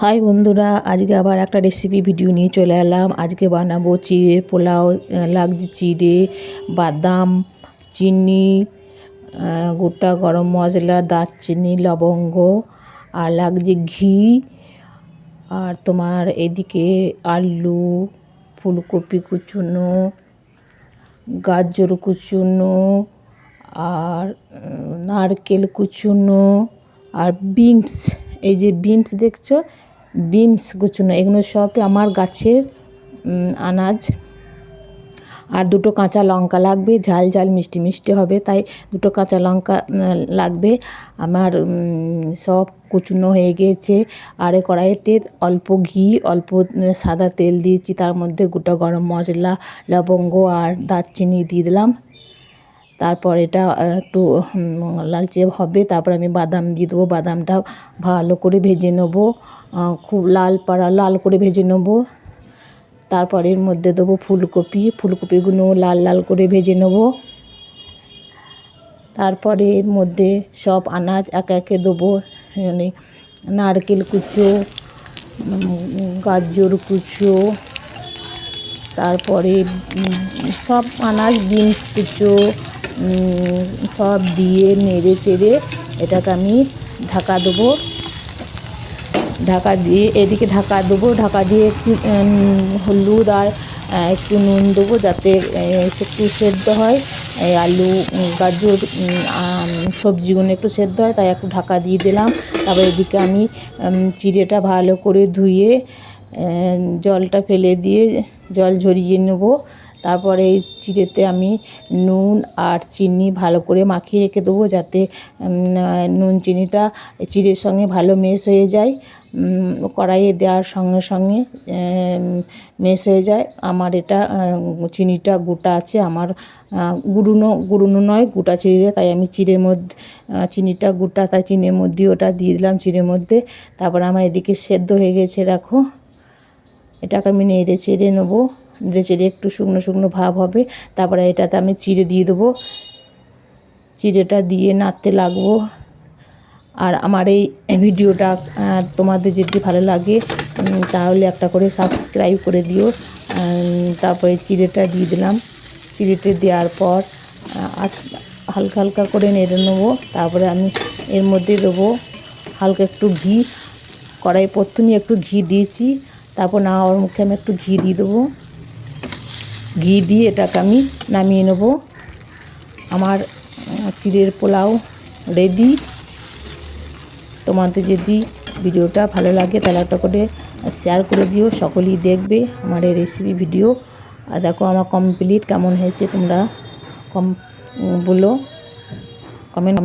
High বন্ধুরা, আজকে আবার একটা রেসিপি ভিডিও নিয়ে চলে এলাম। আজকে বানাবো চিড়ের পোলাও। লাগছে চিড়ে, বাদাম, চিনি, গোটা গরম মশলা, দারচিনি, লবঙ্গ, আর লাগছে ঘি, আর তোমার এদিকে আলু, ফুলকপি কুচুনো, গাজর কুচুনো, আর নারকেল কুচুনো, আর বিনস, এই যে বিনস দেখছো, বিনস কুচুনো, এগুলো সব আমার গাছের আনাজ। আর দুটো কাঁচা লঙ্কা লাগবে, ঝাল ঝাল মিষ্টি মিষ্টি হবে, তাই দুটো কাঁচা লঙ্কা লাগবে আমার। সব কুচুনো হয়ে গিয়েছে। আর এই কড়াইতে অল্প ঘি, অল্প সাদা তেল দিয়েছি, তার মধ্যে গোটা গরম মশলা, লবঙ্গ আর দারচিনি দিয়ে দিলাম। তারপর এটা একটু লালচে হবে, তারপর আমি বাদাম দিয়ে দেবো। বাদামটা ভালো করে ভেজে নেবো, খুব লাল করে ভেজে নেবো। তারপর এর মধ্যে দেবো ফুলকপিগুলো লাল লাল করে ভেজে নেবো। তারপরে এর মধ্যে সব আনাজ একে একে দেবো, মানে নারকেল কুচো, গাজর কুচো, তারপরে সব আনাজ, বিনস কুচো, সব দিয়ে নেড়ে চেড়ে এটাকে আমি ঢাকা দেবো। ঢাকা দিয়ে এদিকে ঢাকা দেবো, ঢাকা দিয়ে একটু হলুদ আর একটু নুন দেবো, যাতে একটু সেদ্ধ হয়, আলু গাজর সবজিগুলো একটু সেদ্ধ হয়, তাই একটু ঢাকা দিয়ে দিলাম। তারপর এদিকে আমি চিড়েটা ভালো করে ধুয়ে জলটা ফেলে দিয়ে জল ঝরিয়ে নেব। তারপরে এই চিড়েতে আমি নুন আর চিনি ভালো করে মাখিয়ে রেখে দেবো, যাতে নুন চিনিটা চিড়ের সঙ্গে ভালো মেশ হয়ে যায়, কড়াইয়ে দেওয়ার সঙ্গে সঙ্গে মেশ হয়ে যায়। আমার এটা চিনিটা গোটা আছে, আমার গুঁড়োনো নয়, গোটা চিড়ে, তাই আমি চিড়ের মধ্যে চিনিটা গোটা, তাই চিনির মধ্যে ওটা দিয়ে দিলাম চিড়ের মধ্যে। তারপর আমার এদিকে সেদ্ধ হয়ে গেছে, দেখো। এটাকে আমি নেড়ে চেড়ে নেবো, নেড়ে চেড়ে একটু শুকনো শুকনো ভাব হবে। তারপরে এটাতে আমি চিড়ে দিয়ে দেবো, চিড়েটা দিয়ে নাড়তে লাগবো। আর আমার এই ভিডিওটা তোমাদের যদি ভালো লাগে তাহলে একটা করে সাবস্ক্রাইব করে দিও। তারপরে চিড়েটা দিয়ে দিলাম, চিড়েটা দেওয়ার পর হালকা হালকা করে নেড়ে নেবো। তারপরে আমি এর মধ্যে দেবো হালকা একটু ঘি, কড়াই প্রথমে একটু ঘি দিয়েছি, তারপর ওর মুখে আমি একটু ঘি দিয়ে দেবো। ঘি দিয়ে এটাকে আমি নামিয়ে নেবো। আমার চিড়ের পোলাও রেডি। তোমাদের যদি ভিডিওটা ভালো লাগে তাহলে একটা করে শেয়ার করে দিও, সকলেই দেখবে আমার এই রেসিপি ভিডিও। আর দেখো আমার কমপ্লিট কেমন হয়েছে তোমরা বলো কমেন্ট।